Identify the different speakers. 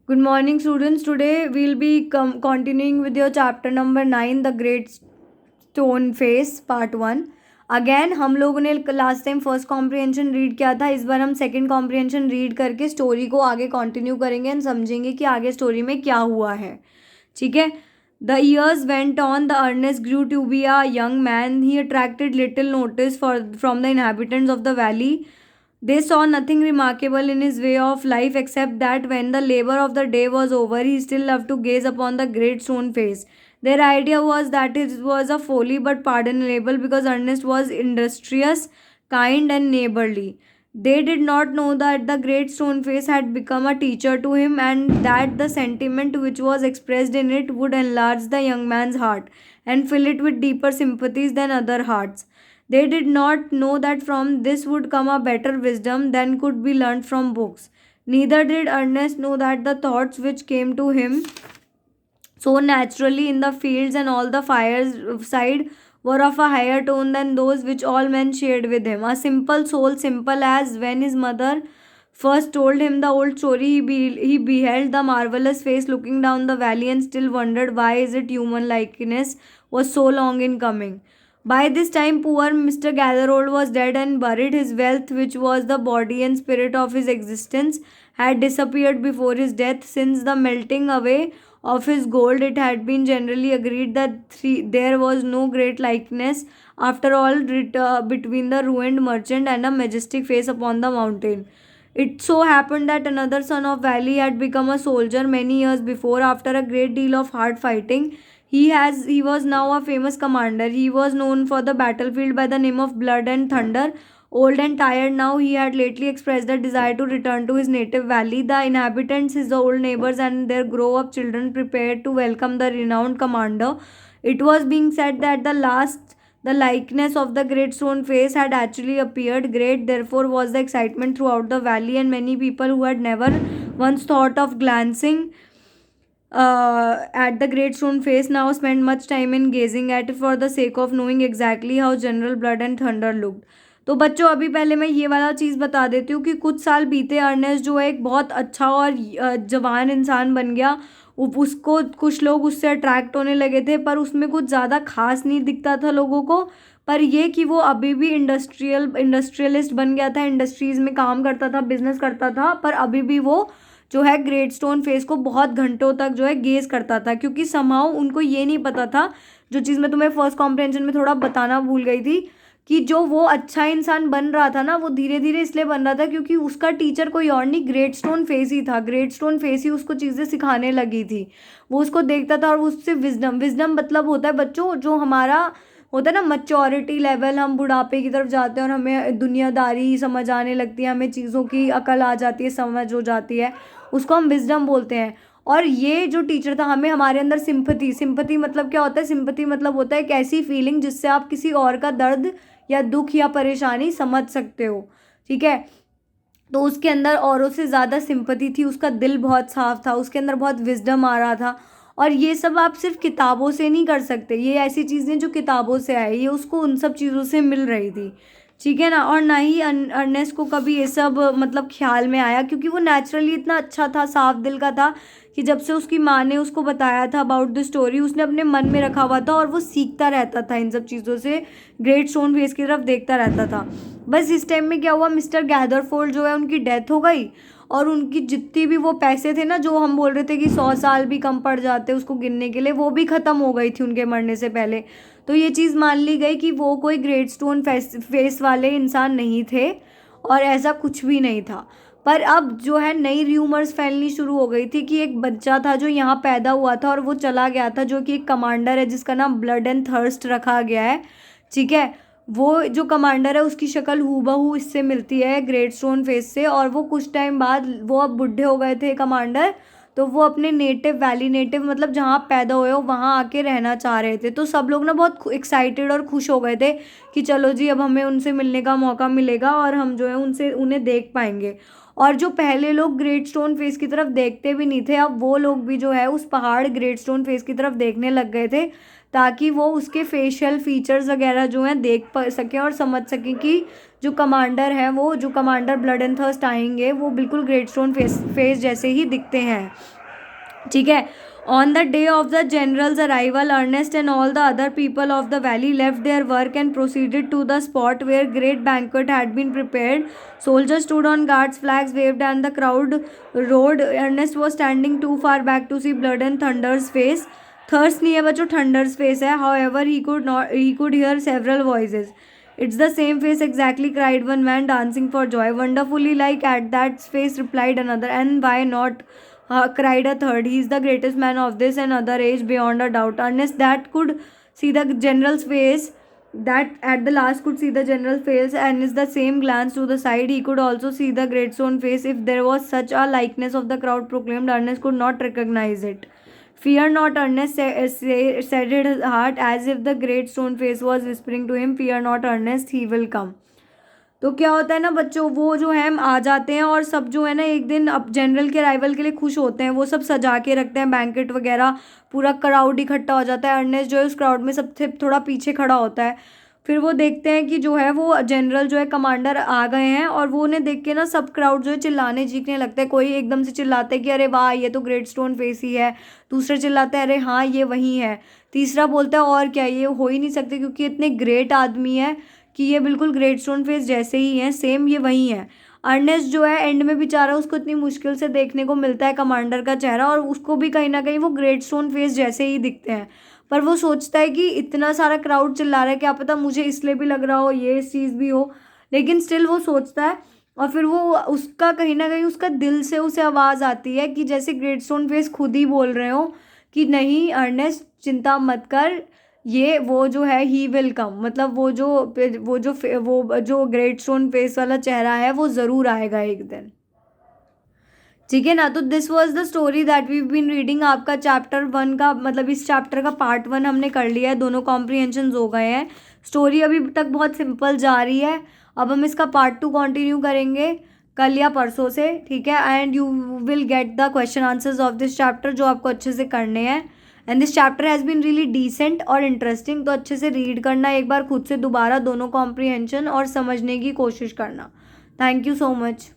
Speaker 1: Good morning, students. Today we'll be continuing with your chapter number 9, The Great Stone Face, Part 1. Again हम लोगों ने last time first comprehension read किया था. इस बार हम second comprehension read करके story को आगे कंटिन्यू करेंगे एंड समझेंगे कि आगे स्टोरी में क्या हुआ है. ठीक है. The years went on. The Ernest grew to be a young man. He attracted little notice from the inhabitants of the valley. They saw nothing remarkable in his way of life except that when the labor of the day was over, he still loved to gaze upon the great stone face. Their idea was that it was a folly but pardonable because Ernest was industrious, kind, and neighborly. They did not know that the great stone face had become a teacher to him and that the sentiment which was expressed in it would enlarge the young man's heart and fill it with deeper sympathies than other hearts. They did not know that from this would come a better wisdom than could be learnt from books. Neither did Ernest know that the thoughts which came to him so naturally in the fields and all the fireside were of a higher tone than those which all men shared with him. A simple soul, simple as when his mother first told him the old story, he beheld the marvelous face looking down the valley and still wondered why is it human likeness was so long in coming. By this time, poor Mr. Gathergold was dead and buried. His wealth, which was the body and spirit of his existence, had disappeared before his death. Since the melting away of his gold, it had been generally agreed that there was no great likeness after all between the ruined merchant and a majestic face upon the mountain. It so happened that another son of Valley had become a soldier many years before after a great deal of hard fighting. He was now a famous commander. He was known for the battlefield by the name of Blood and Thunder. Old and tired now, he had lately expressed a desire to return to his native valley. The inhabitants, his old neighbors, and their grow up children prepared to welcome the renowned commander. It was being said that the likeness of the great stone face had actually appeared. Great, therefore, was the excitement throughout the valley, and many people who had never once thought of glancing at the great stone face now spent much time in gazing at it for the sake of knowing exactly how General Blood and Thunder looked. तो बच्चों अभी पहले मैं ये वाला चीज़ बता देती हूँ कि कुछ साल बीते अर्नेस्ट जो है एक बहुत अच्छा और जवान इंसान बन गया. उसको कुछ लोग उससे अट्रैक्ट होने लगे थे पर उसमें कुछ ज़्यादा खास नहीं दिखता था लोगों को. पर ये कि वो अभी भी इंडस्ट्रियलिस्ट बन गया था, इंडस्ट्रीज़ में काम करता था, बिजनेस करता था, पर अभी भी वो जो है ग्रेट स्टोन फेस को बहुत घंटों तक जो है गेज करता था क्योंकि समाउ उनको ये नहीं पता था, जो चीज़ मैं तुम्हें फर्स्ट कॉम्प्रिहेंशन में थोड़ा बताना भूल गई थी, कि जो वो अच्छा इंसान बन रहा था ना वो धीरे धीरे इसलिए बन रहा था क्योंकि उसका टीचर कोई और नहीं ग्रेट स्टोन फेस ही था. ग्रेट स्टोन फेस ही उसको चीज़ें सिखाने लगी थी. वो उसको देखता था और उससे विजडम मतलब होता है बच्चों जो हमारा होता है ना मच्योरिटी लेवल. हम बुढ़ापे की तरफ जाते हैं और हमें दुनियादारी समझ आने लगती है, हमें चीज़ों की अकल आ जाती है, समझ हो जाती है, उसको हम विजडम बोलते हैं. और ये जो टीचर था हमें हमारे अंदर सिंपथी मतलब क्या होता है? सिंपथी मतलब होता है एक ऐसी फीलिंग जिससे आप किसी और का दर्द या दुख या परेशानी समझ सकते हो. ठीक है. तो उसके अंदर औरों से ज़्यादा सिंपथी थी, उसका दिल बहुत साफ था, उसके अंदर बहुत विजडम आ रहा था. और ये सब आप सिर्फ किताबों से नहीं कर सकते. ये ऐसी चीज़ें जो किताबों से आए, ये उसको उन सब चीज़ों से मिल रही थी. ठीक है ना. और ना ही अर्नेस्ट को कभी ये सब मतलब ख्याल में आया क्योंकि वो नेचुरली इतना अच्छा था, साफ दिल का था कि जब से उसकी माँ ने उसको बताया था अबाउट द स्टोरी उसने अपने मन में रखा हुआ था और वो सीखता रहता था इन सब चीज़ों से, ग्रेट स्टोन फेस की तरफ देखता रहता था. बस इस टाइम में क्या हुआ, मिस्टर गैदरफोल्ड जो है उनकी डेथ हो गई और उनकी जितनी भी वो पैसे थे ना जो हम बोल रहे थे कि 100 साल भी कम पड़ जाते उसको गिनने के लिए, वो भी ख़त्म हो गई थी उनके मरने से पहले. तो ये चीज़ मान ली गई कि वो कोई ग्रेट स्टोन फेस वाले इंसान नहीं थे और ऐसा कुछ भी नहीं था. पर अब जो है नई र्यूमर्स फैलनी शुरू हो गई थी कि एक बच्चा था जो यहाँ पैदा हुआ था और वो चला गया था, जो कि एक कमांडर है जिसका नाम ब्लड एंड थर्स्ट रखा गया है. ठीक है. वो जो कमांडर है उसकी शक्ल हूबहू इससे मिलती है ग्रेट स्टोन फेस से. और वो कुछ टाइम बाद वो अब बुढ़े हो गए थे कमांडर, तो वो अपने नेटिव मतलब जहाँ पैदा हुए हो वहाँ आके रहना चाह रहे थे. तो सब लोग ना बहुत एक्साइटेड और खुश हो गए थे कि चलो जी अब हमें उनसे मिलने का मौका मिलेगा और हम जो है उन्हें देख पाएंगे. और जो पहले लोग ग्रेट स्टोन फेस की तरफ देखते भी नहीं थे, अब वो लोग भी जो है उस पहाड़ ग्रेट स्टोन फेस की तरफ देखने लग गए थे, ताकि वो उसके फेशियल फीचर्स वगैरह जो हैं देख सकें और समझ सकें कि जो कमांडर है, वो जो कमांडर ब्लड एंड थर्स्ट आएंगे वो बिल्कुल ग्रेट स्टोन फेस जैसे ही दिखते हैं। ठीक है। On the day of the general's arrival, Ernest and all the other people of the valley left their work and proceeded to the spot where great banquet had been prepared. Soldiers stood on guards, flags waved, and the crowd roared. Ernest was standing too far back to see Blood and Thunder's face. Thirst नहीं है बच्चों, Thunder's face है. However, he could hear several voices. It's the same face exactly, cried one man, dancing for joy. Wonderfully like at that face, replied another. And why not? Cried a third. He is the greatest man of this and other age, beyond a doubt. Ernest that could see the general's face, that at the last could see the general's face, and is the same glance to the side. He could also see the great stone face. If there was such a likeness of the crowd proclaimed, Ernest could not recognize it. Fear not, Ernest said his heart, as if the great stone face was whispering to him, fear not, Ernest, he will come. तो क्या होता है ना बच्चों, वो जो है आ जाते हैं और सब जो है ना एक दिन अब जनरल के अराइवल के लिए खुश होते हैं, वो सब सजा के रखते हैं बैंकेट वगैरह, पूरा क्राउड इकट्ठा हो जाता है। अर्नेस्ट जो है उस क्राउड में सबसे थोड़ा पीछे खड़ा होता है। फिर वो देखते हैं कि जो है वो जनरल जो है कमांडर आ गए हैं, और वो उन्हें देख के ना सब क्राउड जो है चिल्लाने चीखने लगता है। कोई एकदम से चिल्लाता है कि अरे वाह ये तो ग्रेट स्टोन फेस ही है, दूसरा चिल्लाता है अरे हाँ ये वही है, तीसरा बोलता है और क्या ये हो ही नहीं सकते क्योंकि इतने ग्रेट आदमी है कि ये बिल्कुल ग्रेट स्टोन फेस जैसे ही हैं, सेम ये वही है। अर्नेस्ट जो है एंड में बेचारा, उसको इतनी मुश्किल से देखने को मिलता है कमांडर का चेहरा, और उसको भी कहीं ना कहीं वो ग्रेट स्टोन फेस जैसे ही दिखते हैं, पर वो सोचता है कि इतना सारा क्राउड चिल्ला रहा है, क्या पता मुझे इसलिए भी लग रहा हो, ये इस चीज़ भी हो, लेकिन स्टिल वो सोचता है। और फिर वो उसका कहीं ना कहीं उसका दिल से उसे आवाज़ आती है कि जैसे ग्रेट स्टोन फेस खुद ही बोल रहे हो कि नहीं अर्नेस्ट चिंता मत कर, ये वो जो है ही विल कम, मतलब वो जो ग्रेट स्टोन फेस वाला चेहरा है वो ज़रूर आएगा एक दिन। ठीक है ना। तो this was the story that we been reading. आपका चैप्टर 1 का मतलब इस चैप्टर का पार्ट 1 हमने कर लिया है, दोनों कॉम्प्रीहेंशन हो गए हैं। स्टोरी अभी तक बहुत सिंपल जा रही है। अब हम इसका पार्ट 2 कंटिन्यू करेंगे कल या परसों से, ठीक है। And you will get the question answers of this chapter जो आपको अच्छे से करने हैं। And this chapter has been really decent और इंटरेस्टिंग, तो अच्छे से रीड करना एक बार खुद से दोबारा दोनों कॉम्प्रीहेंशन और समझने की कोशिश करना। Thank you so much.